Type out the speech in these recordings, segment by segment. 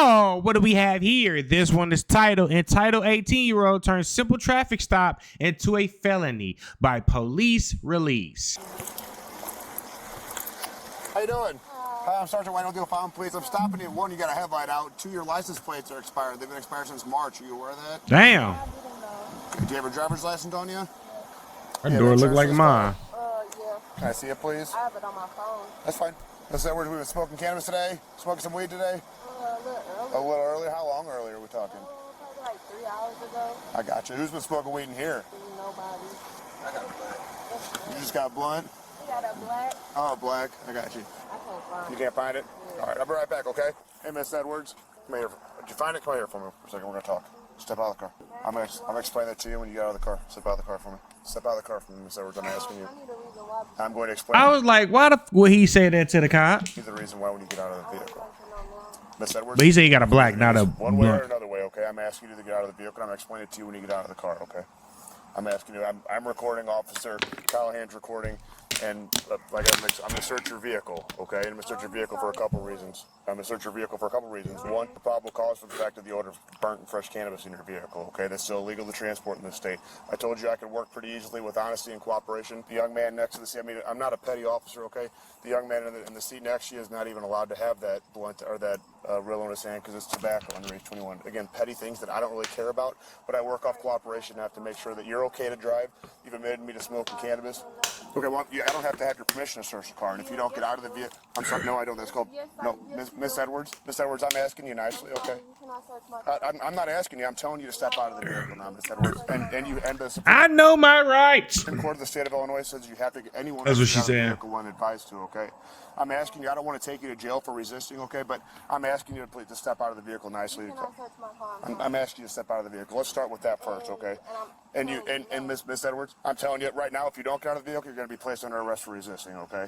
Oh, what do we have here? This one is titled, entitled 18-year-old turns simple traffic stop into a felony by police release. How you doing? Hi, I'm Sergeant White. I'll do a file, please. I'm stopping you. One, you got a headlight out. Two, your license plates are expired. They've been expired since March. Are you aware of that? Damn. Do you have a driver's license on you? Her door look like mine. Yeah. Can I see it, please? I have it on my phone. That's fine. Let's say we've been smoking cannabis today? Smoking some weed today? A little early. A little early? How long early are we talking? Probably like 3 hours ago. I got you. Who's been smoking weed in here? Nobody. I got a blunt. You just got a blunt? You got a black? Oh, black. I got you. I can't find it. You can't find it? Yeah. All right, I'll be right back, okay? Hey, Miss Edwards. Come here. Did you find it? Come here for me for a second. We're going to talk. Step out of the car. I'm gonna explain that to you when you get out of the car. Step out of the car for me. Step out of the car for me, Miss Edwards. I'm asking you. I'm going to explain. I was like, why the f would he say that to the cop? The reason why when you get out of the vehicle. Miss Edwards. But he said he got a black, not a one way or another way, okay? I'm asking you to get out of the vehicle. I'm going to explain it to you when you get out of the car, okay? I'm asking you. I'm recording, Officer Callahan's recording, and I'm going to search your vehicle, okay? I'm going to search your vehicle for a couple reasons. One, the probable cause for the fact of the odor of burnt and fresh cannabis in your vehicle, okay? That's still illegal to transport in this state. I told you I could work pretty easily with honesty and cooperation. The young man next to the seat, I mean, I'm not a petty officer, okay? The young man in the seat next to you is not even allowed to have that blunt or that Rillo in his hand because it's tobacco under age 21. Again, petty things that I don't really care about, but I work off cooperation and have to make sure that you're okay to drive. You've admitted me to smoking cannabis. Okay, well, I don't have to have your permission to search the car, and if you don't get out of the vehicle, I'm sorry, no, I don't. That's called, no, Miss Edwards. Miss Edwards, I'm asking you nicely, okay? I'm not asking you. I'm telling you to step out of the vehicle now, Miss Edwards. I know my rights. The court of the state of Illinois says you have to get anyone That's what she out of the said. vehicle when advised to, okay? I'm asking you. I don't want to take you to jail for resisting, okay? But I'm asking you to step out of the vehicle nicely. I'm asking you to step out of the vehicle. Let's start with that first, okay? And Miss Edwards, I'm telling you right now, if you don't get out of the vehicle, you're going to be placed under arrest for resisting, okay?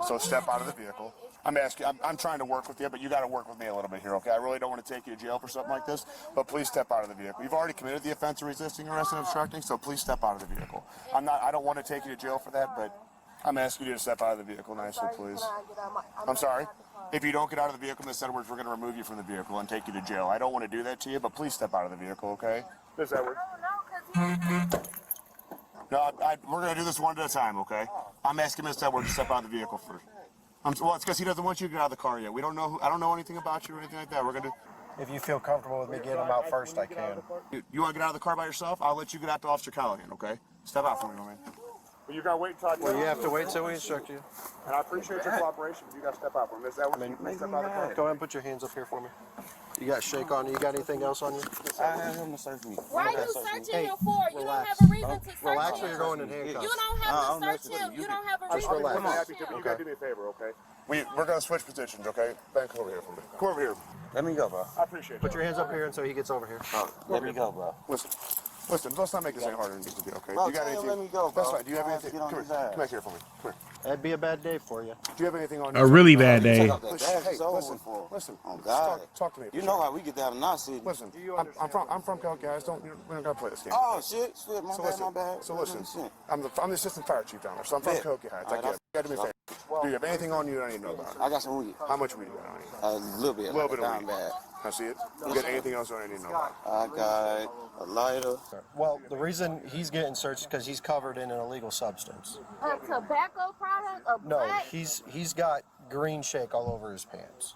So step out of the vehicle. I'm trying to work with you, but you got to work with me a little bit here, okay? I really don't want to take you to jail for something like this, but please step out of the vehicle. You've already committed the offense of resisting arrest and obstructing, so please step out of the vehicle. I don't want to take you to jail for that, but I'm asking you to step out of the vehicle nicely, please. I'm sorry. If you don't get out of the vehicle, Miss Edwards, we're going to remove you from the vehicle and take you to jail. I don't want to do that to you, but please step out of the vehicle, okay? Miss Edwards. No, we're going to do this one at a time, okay? I'm asking Miss Edwards to step out of the vehicle first. Well, it's because he doesn't want you to get out of the car yet. We don't know. I don't know anything about you or anything like that. We're going to. If you feel comfortable with me getting him out first, I can. You want to get out of the car by yourself? I'll let you get out to Officer Callahan, okay? Step out for me, man. Well, you got to wait until I Well, you have to wait till we instruct you. And I appreciate your cooperation, but you got to step out for me. Miss Edwards, step out of the car. Go ahead and put your hands up here for me. You got shake on you. You got anything else on you? I have him to search me. Why are you searching him for? You don't have a reason to search him. Relax or you're going in handcuffs. You don't have to search him. You don't have a reason to search him. You got to do me a favor, okay? We're going to switch positions, okay? Ben, come over here for me. Come over here. Let me go, bro. I appreciate it. Put your hands up here until he gets over here. Let me go, bro. Listen, let's not make this any harder than it needs to be, okay? Bro, you got anything? let me go, bro. That's fine. Do you have I have to anything? get on Come his here. ass. Come back here for me. Come here. That'd be a bad day for you. Do you have anything on you? A really bad day. Hey, Listen. Oh, God. Talk to me. You know how we get down in our city. Listen, I'm from Cal, guys. We don't gotta play this game. Oh, shit. My bad. So listen, I'm the assistant fire chief down there, so I'm from Cokie Heights. I get it. You gotta do me a favor. Do you have anything on you that I need to know about? I got some weed. How much weed you got on you? A little bit. A little bit of weed. weed. Can I see it? You got anything else that I need to know about? I got a lighter. Well, the reason he's getting searched is because he's covered in an illegal substance. A tobacco product? A No, black? he's got green shake all over his pants.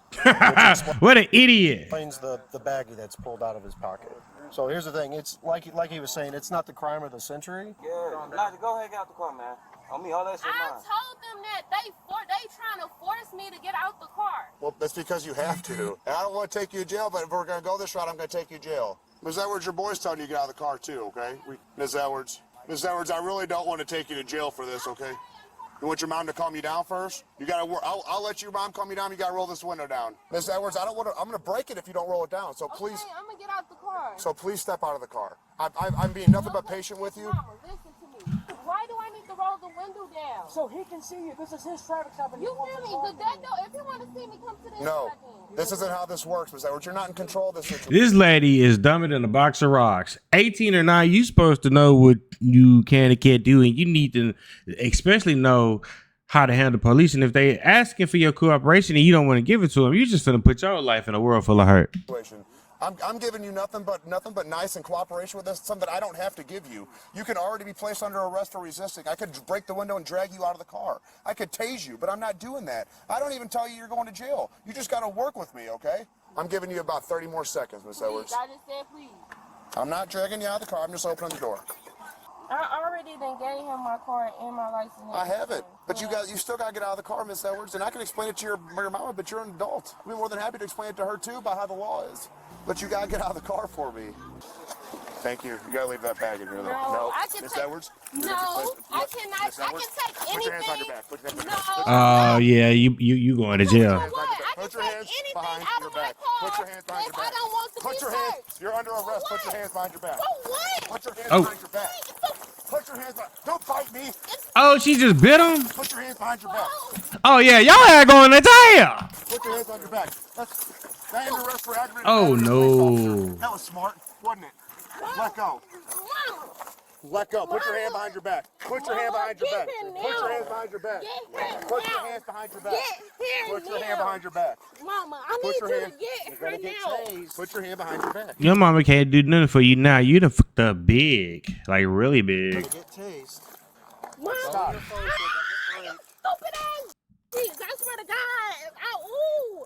What an idiot. Explains the baggie that's pulled out of his pocket. So here's the thing. It's like he was saying, it's not the crime of the century. Yeah. Elijah, go ahead and get out the car, man. On me, all that shit I mine. told them that they trying to force me to get out the car. Well, that's because you have to. And I don't want to take you to jail, but if we're gonna go this route, I'm gonna take you to jail. Ms. Edwards, your boy's telling you to get out of the car too, okay? Ms. Edwards, I really don't want to take you to jail for this, okay? You want your mom to calm you down first? You gotta. I'll let your mom calm you down. You gotta roll this window down, Ms. Edwards. I don't want to. I'm gonna break it if you don't roll it down. So please. Okay, I'm gonna get out the car. So please step out of the car. I'm being nothing but patient with you. Mama, listen to me. Why do I need to roll the window down? So he can see you. This is his traffic stop. You feel me? The dead though. If you want to see me, come to this. No, second. this isn't how this works, Ms. Edwards. You're not in control of this situation. This lady is dumber than a box of rocks. 18 or 9, you supposed to know what you can and can't do, and you need to especially know how to handle police. And if they asking for your cooperation and you don't want to give it to them, you just finna put your life in a world full of hurt. I'm giving you nothing but nice and cooperation with this, something I don't have to give you. You can already be placed under arrest for resisting. I could break the window and drag you out of the car. I could tase you, but I'm not doing that. I don't even tell you you're going to jail. You just got to work with me, okay? I'm giving you about 30 more seconds, Miss Edwards. I just said please. I'm not dragging you out of the car. I'm just opening the door. I already done gave him my car and my license. I have it, but you still got to get out of the car, Miss Edwards, and I can explain it to your mama, but you're an adult. I'd be more than happy to explain it to her, too, about how the law is. But you gotta get out of the car for me. Thank you. You gotta leave that bag in here, though. No, I can Miss take. Edwards. No, I cannot. Miss I Edwards, can take put your hands behind your anything. back. Put your hands No. behind your back. Oh yeah, you going to jail. What? I can Put your take hands anything behind out your of my back. car Put your hands behind your if back. I don't want to Put be your hands. searched. You're under For arrest. Put your what? hands behind your back. For what? Put your hands Oh. behind your back. Put your hands behind. Don't fight me. Oh, she just bit him? Put your hands behind your back. Oh yeah, y'all are going to jail. Put your hands on your back. That ain't arrest for aggravated. Oh, battery, no. police officer. That was smart, wasn't it? Let go. Mama. Let go. Put your hand behind your back. Put your hand behind your back. Get him Put your now. hands behind your back. Get him Put your now. hands behind your back. Get here Put your now. hand behind your back. Mama, I Put need your you hand- to get her Get now. tased. Put your hand behind your back. Your mama can't do nothing for you now. You done fucked up big, like really big. Get tased. Mama, Stop. Your phone said that get stupid ass. Jeez, I swear to God. Ooh.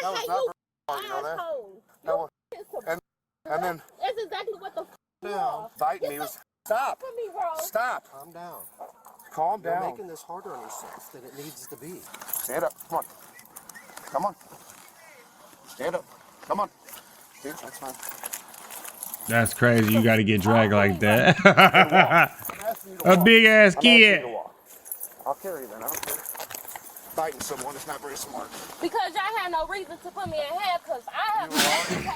That I was hate not you, very hard, you know that? asshole. That was- You is a- And then That's exactly what the you are. biting me was. Stop. For me, bro. Stop. Calm down. Calm You're down. making this harder on yourself than it needs to be. Stand up. Come on. Come on. Stand up. Come on. Dude, that's fine. That's crazy. You got to get dragged like that. I'm asking you to A walk. big ass I'm asking you kid. to walk. I'll carry you then. I don't care. Biting someone is not very smart. Because y'all had no reason to put me in handcuffs. I have no.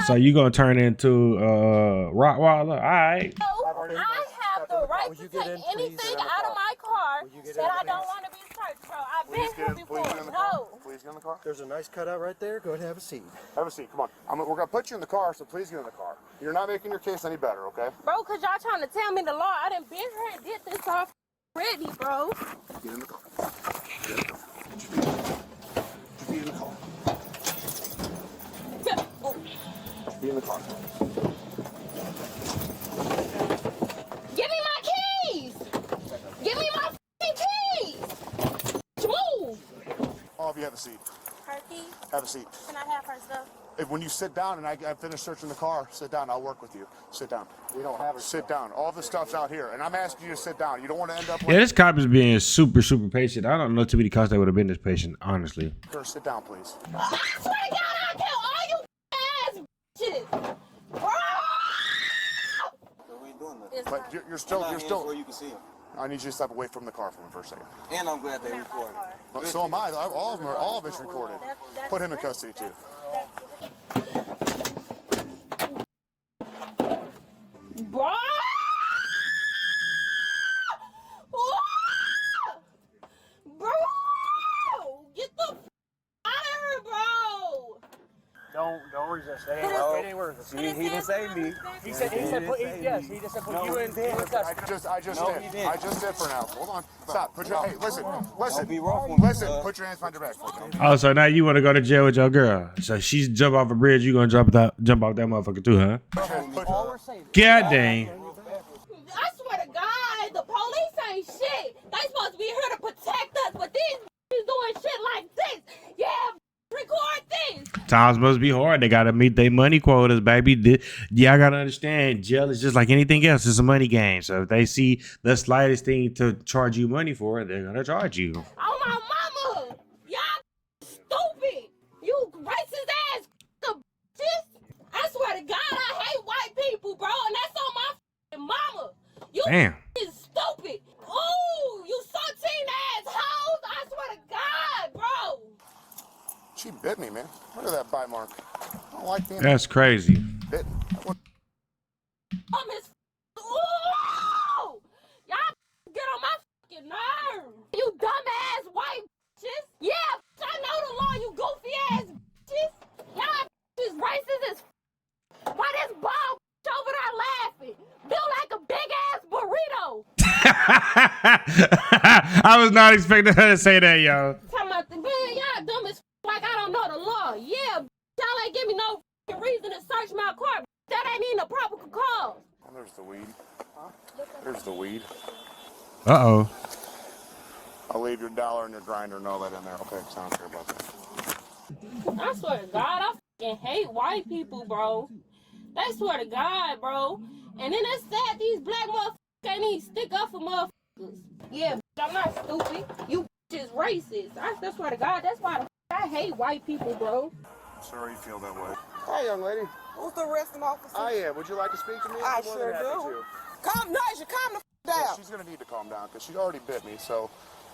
So you gonna turn into Rottweiler? All right. I have the right Will to you get take in, please, anything and in the out of car? my car Will you get that in, I don't please? want to be searched, bro. I've Please been here please before. get in the car. No. Please get in the car. There's a nice cutout right there. Go ahead and have a seat. Have a seat. Come on. We're gonna put you in the car, so please get in the car. You're not making your case any better, okay? Bro, because y'all trying to tell me the law. I done been here and did this already, bro. Get in the car. Get in the car. Get in the car. Get in the car. Give me my keys. Give me my keys. Move. All of you have a seat. Her keys. Have a seat. Can I have her stuff? When you sit down and I finish searching the car, sit down. I'll work with you. Sit down. We don't have a Sit down. All the stuff's out here, and I'm asking you to sit down. You don't want to end up Yeah, like this cop is being super patient. I don't know too many cops that would have been this patient, honestly. her. Sit down, please. I swear to God, I'll kill all you ass bitches. So we ain't doing that. It's But not- you're still. Where You're you can see him. I need you to step away from the car for a second. And I'm glad they recorded. But so am I. All of it's recorded. Put him in custody too. Bro! Bro! Get the out of here, bro! Don't resist. It ain't worth it. He didn't say me. He said put yes. He just said put you in custody. I just No, did. he didn't. I just did for now. Hold on. Stop. Put your. Hey, listen. Don't be wrong for me, Listen. sir. Put your hands behind your back. Oh, so now you want to go to jail with your girl? So she's jump off a bridge, you gonna jump off that motherfucker too, huh? All we're saying. God dang. I swear to God, the police ain't shit. They supposed to be here to protect us, but these is doing shit like this. Yeah, record this. Times must be hard. They gotta meet their money quotas, baby. Y'all gotta understand, jail is just like anything else. It's a money game. So if they see the slightest thing to charge you money for, they're gonna charge you. Oh my mama, y'all stupid. You racist ass bitches. I swear to God, I hate white people, bro, and that's on my f***ing mama. You Damn. is stupid. Ooh, you 13 ass hoes. I swear to God, bro. She bit me, man. Look at that bite mark. I don't like being That's crazy. bit. Is ooh, y'all get on my fucking nerve. You dumbass white bitches. Yeah, I know the law. You goofy ass bitches. Y'all is racist as why this bald over there laughing? Built like a big ass burrito. I was not expecting her to say that, yo. Talking about the man, y'all dumb as like I don't know the law. Yeah, y'all ain't give me no reason to search my car. That ain't even a proper cause. Oh, there's the weed. There's the weed. Uh-oh. I'll leave your dollar and your grinder and all that in there. Okay, sounds good about that. I swear to God, I fucking hate white people, bro. They swear to God, bro. And then it's sad these black motherfuckers can't even stick up for motherfuckers. Yeah, I'm not stupid. You is racist. I swear to God, that's why I hate white people, bro. I'm sorry you feel that way. Hi, young lady. Who's the arresting officer? I am. Would you like to speak to me? I I'm more sure than happy do. to. Calm down. Well, she's going to need to calm down because she already bit me, so...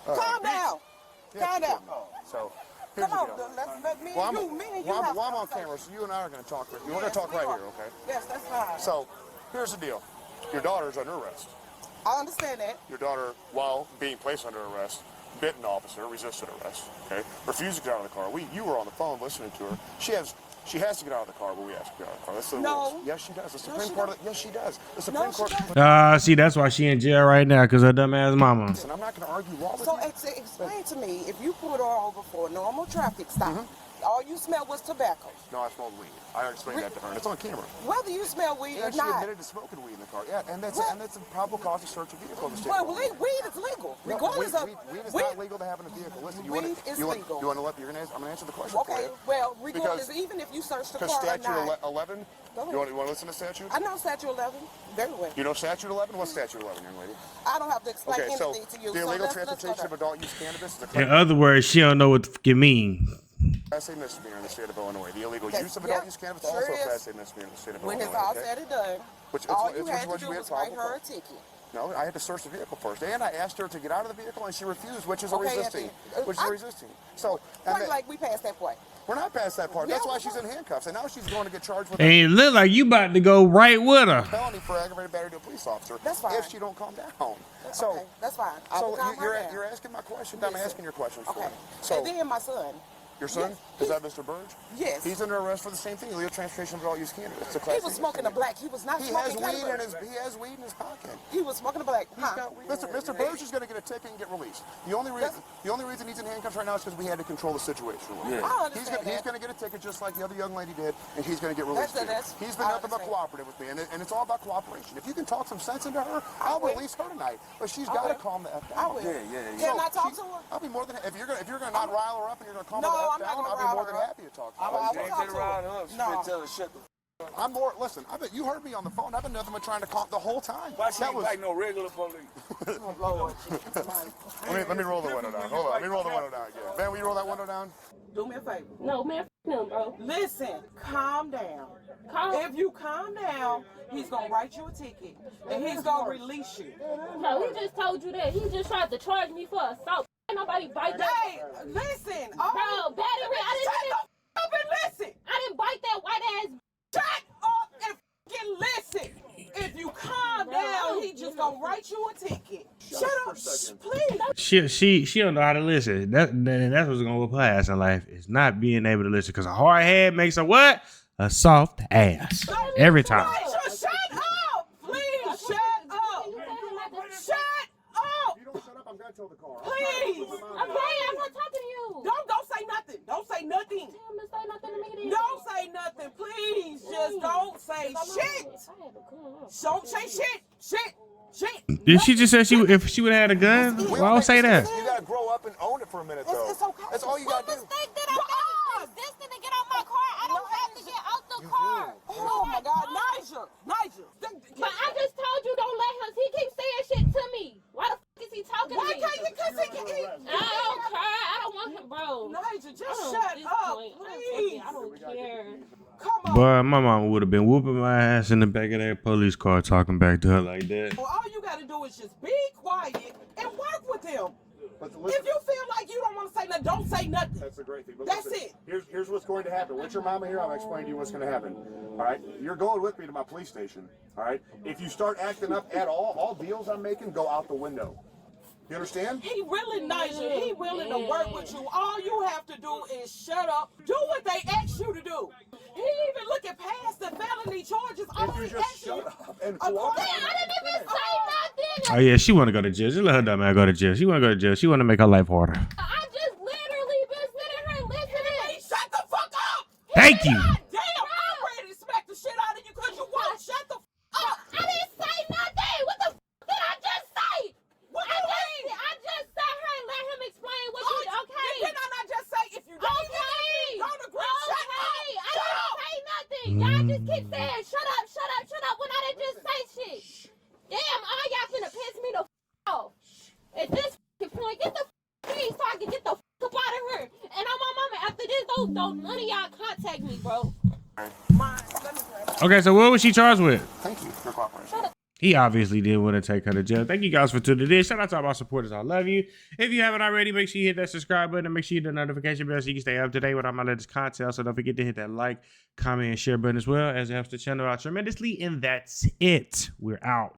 Calm down. Yeah, Calm she down. bit me. So, here's Come on, the deal. let me and you have I'm on camera, so you and I are going to talk. We're going to talk right here, okay? Yes, that's fine. So, here's the deal. Your daughter's under arrest. I understand that. Your daughter, while being placed under arrest, bit an officer, resisted arrest, okay? Refused to get out of the car. You were on the phone listening to her. She has to get out of the car, but we asked her to get out of the car. That's the rules. Yes, she does. The Supreme Court. Yes, she does. The Supreme Court. See, that's why she in jail right now, because her dumb ass mama. Listen, I'm not going to argue law with So you. explain to me, if you pulled her over for a normal traffic stop, all you smelled was tobacco. No, I smelled weed. I explained that to her, and it's on camera. Whether you smell weed or And she not. admitted to smoking weed in the car. Yeah, and that's a probable cause to search a vehicle in the state. Well, weed is legal. No, Regardless of weed is not legal to have in a vehicle. Listen, Weed is legal. You want to let? I'm going to answer the question for Okay, you. well, regardless, even if you search the car Because or statute not. 11. Go ahead. You want to listen to statute? I know statute 11 very well. You know statute 11? What's statute 11, young lady? I don't have to explain Okay, so anything to you. the illegal let's go transportation of there. adult use cannabis is a In crime. other words, she don't know what the fuck it mean. Class A misdemeanor in the state of Illinois. The illegal That's- use of adult yeah, use cannabis sure also is. a Class A misdemeanor in the state of When Illinois. it's all okay? said and done, Which- all it's you what had to do we had was write probable her a cause. ticket. No, I had to search the vehicle first, and I asked her to get out of the vehicle, and she refused, which is a Okay, resisting. Anthony, Which is a resisting. So, and Point then- like we passed that point. we're not past that part. Yeah, That's why we she's in are. handcuffs, and now she's going to get charged with And a it look like you about to go right with her. felony for aggravated battery to a police officer. That's fine. If she don't calm down. So, Okay, that's fine. I will calm her down. you're asking my questions. I'm Listen. asking your questions for Okay. you. So, And then my son. your son, Yes, is that Mr. Burge? Yes. He's under arrest for the same thing, illegal transportation of adult use cannabis. It's a He Class was A smoking a misdemeanor. black. He was not He has smoking weed in cannabis. his pocket. He was smoking a black. Huh? Mr. Burge is going to get a ticket and get released. The only reason he's in handcuffs right now is because we had to control the situation. I understand He's that. going to get a ticket just like the other young lady did, and he's going to get released. That's- He's been I nothing but understand. cooperative with me, and it's all about cooperation. If you can talk some sense into her, I'll will. release her tonight. But she's I got to will. calm the F I down. will. Yeah. Can I talk to her? I'll be more than if you're gonna not rile her up and you're gonna calm No, her the F I'm not down. gonna I'll be rile more her than up. happy to talk to I her. will You ain't talk been to her. around her. She No. been telling her shut the I'm more. Listen, you heard me on the phone. I've been nothing but trying to calm the whole time. Why she ain't like no regular police? Oh, Lord. Let me roll the window down. Hold on. Let me roll the window down again. Man, will you roll that window down? Do me a favor. No, man, him, bro. Listen, calm down. Calm. If you calm down, he's gonna write you a ticket and he's gonna release you. No, he just told you that. He just tried to charge me for assault. Ain't nobody bite that. Hey, listen. Bro, battery, Shut the f up and listen. I didn't bite that white ass. Shut up and f***ing listen. If you calm down, he just gonna write you a ticket. Shut up, please. She don't know how to listen. That's what's gonna whoop her ass in life. Is not being able to listen. Because a hard head makes a what? A soft ass. Every time. Nigel, shut up. Please, shut up. Shut up. You don't shut up. I'm gonna tow the car. Please. Okay, I'm not talking to you. Don't say nothing. Don't say nothing. Tell him to say nothing to me then. Don't say nothing, please. Just don't say shit. Don't say shit. Did she just say if she would have had a gun? Why would say that? You gotta grow up and own it for a minute, though. It's okay. That's all you gotta do. Mistake that I'm resisting to get out my car. I don't have to get out the car. Oh my God, Nigel. But I just told you don't let him. He keeps saying shit to me. Why the fuck is he talking Why to me? can't you? Cause he can eat. I don't care. I don't want him, bro. Nigel, just I don't shut at this up, point. please. I don't care. Come on. Boy, my mama would have been whooping my ass in the back of that police car talking back to her like that. Well, all you gotta do is just be quiet and work with him. But If you feel like you don't want to say nothing, don't say nothing. That's the great thing. But That's listen, it. Here's what's going to happen. With your mama here, I'll explain to you what's going to happen. All right? You're going with me to my police station. All right? If you start acting up at all deals I'm making go out the window. You understand? He really nice. He willing to work with you. All you have to do is shut up. Do what they ask you to do. He even looking past the felony charges. All If you he just asked you. shut up and Of course. cooperate. I didn't even say nothing. Oh yeah, she want to go to jail. Just let her dumb ass go to jail. She want to go to jail. She want to make her life harder. I just literally been sitting here listening. Hey, shut the fuck up! Thank you. God damn, I'm ready to smack the shit out of you because you won't shut the fuck up. I didn't say nothing. What the did I just say? What do you mean? I just sat here and let him explain what you okay. Did I not just say if you don't agree, shut up? I didn't say nothing. Y'all just keep saying shut up, shut up, shut up when I didn't just say shit. Damn, all y'all finna piss me the off. At this point, get the please so I can get the up out of here. And on my mama, after this, don't none of y'all contact me, bro. Okay, so what was she charged with? Thank you for cooperation. He obviously didn't want to take her to jail. Thank you guys for tuning in. Shout out to all my supporters. I love you. If you haven't already, make sure you hit that subscribe button and make sure you hit the notification bell so you can stay up to date with all my latest content. So don't forget to hit that like, comment, and share button as well, as it helps the channel out tremendously. And that's it. We're out.